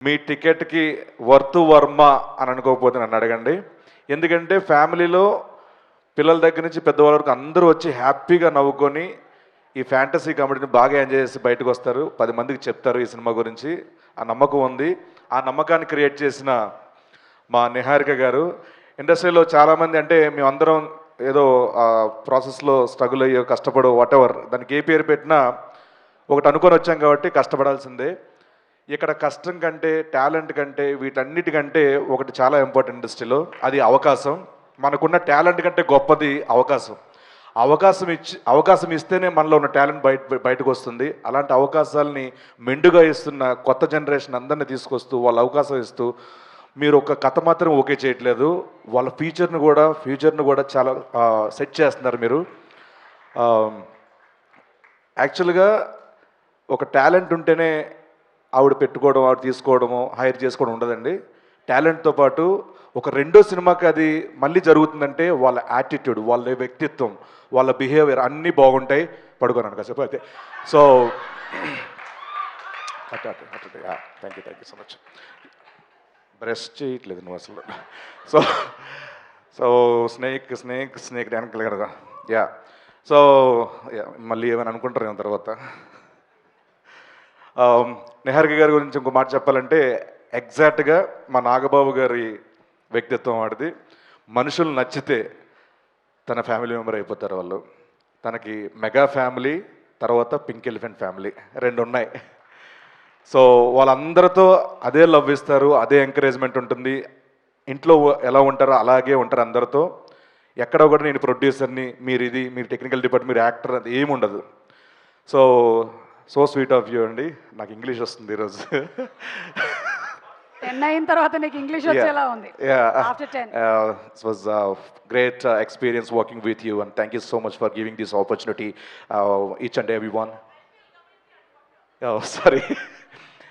మీ టికెట్కి worth Varma అని అనుకోకపోతే నన్ను అడగండి. ఎందుకంటే ఫ్యామిలీలో పిల్లల దగ్గర నుంచి పెద్దవాళ్ళ వరకు అందరూ వచ్చి హ్యాపీగా నవ్వుకొని ఈ ఫ్యాంటసీ కామెడీని బాగా ఎంజాయ్ చేసి బయటకు వస్తారు. 10 మందికి చెప్తారు ఈ సినిమా గురించి. ఆ నమ్మకం ఉంది. ఆ నమ్మకాన్ని క్రియేట్ చేసిన మా నిహారిక గారు. ఇండస్ట్రీలో చాలామంది అంటే మేమందరం ఏదో ప్రాసెస్లో స్ట్రగుల్ అయ్యో కష్టపడో వాటెవర్ దానికి ఏ పేరు పెట్టినా ఒకటి అనుకొని వచ్చాం కాబట్టి కష్టపడాల్సిందే. ఇక్కడ కష్టం కంటే టాలెంట్ కంటే వీటన్నిటికంటే ఒకటి చాలా ఇంపార్టెంట్ ఇండస్ట్రీలో, అది అవకాశం. మనకున్న టాలెంట్ కంటే గొప్పది అవకాశం. అవకాశం ఇస్తేనే మనలో ఉన్న టాలెంట్ బయటకు వస్తుంది. అలాంటి అవకాశాలని మెండుగా ఇస్తున్న కొత్త జనరేషన్ అందరినీ తీసుకొస్తూ వాళ్ళ అవకాశం ఇస్తూ మీరు ఒక కథ మాత్రం ఓకే చేయట్లేదు, వాళ్ళ ఫ్యూచర్ను కూడా చాలా సెట్ చేస్తున్నారు మీరు. యాక్చువల్గా ఒక టాలెంట్ ఉంటేనే ఆవిడ పెట్టుకోవడం, ఆవిడ తీసుకోవడము, హైర్ చేసుకోవడం ఉండదండి. టాలెంట్తో పాటు ఒక రెండో సినిమాకి అది మళ్ళీ జరుగుతుందంటే వాళ్ళ యాటిట్యూడ్, వాళ్ళ వ్యక్తిత్వం, వాళ్ళ బిహేవియర్ అన్నీ బాగుంటాయి. పడుకోనండి కాసేపు అయితే. So thank you so much. Breast చేయట్లేదు నువ్వు అసలు. సో సో స్నేక్ డ్యాన్ కదా. యా సో మళ్ళీ ఏమైనా అనుకుంటారు తర్వాత. నిహారిక గారి గురించి ఇంకో మాట చెప్పాలంటే ఎగ్జాక్ట్గా మా నాగబాబు గారి వ్యక్తిత్వం వాడిది. మనుషులు నచ్చితే తన ఫ్యామిలీ మెంబర్ అయిపోతారు వాళ్ళు. తనకి మెగా ఫ్యామిలీ తర్వాత పింక్ ఎలిఫెంట్ ఫ్యామిలీ రెండు ఉన్నాయి. సో వాళ్ళందరితో అదే లవ్ ఇస్తారు, అదే ఎంకరేజ్మెంట్ ఉంటుంది. ఇంట్లో ఎలా ఉంటారో అలాగే ఉంటారు అందరితో. ఎక్కడ కూడా నేను ప్రొడ్యూసర్ని, మీరు టెక్నికల్ డిపార్ట్మెంట్, మీరు యాక్టర్, అది ఏమి ఉండదు. సో స్వీట్ ఆఫ్ యూ అండి. నాకు ఇంగ్లీష్ వస్తుంది ఈరోజు. 10 అయిన తర్వాత నీకు ఇంగ్లీష్ వచ్చేలా ఉంది. After 10. It was a great experience working with you and thank you so much for giving this opportunity each and everyone. Oh, sorry.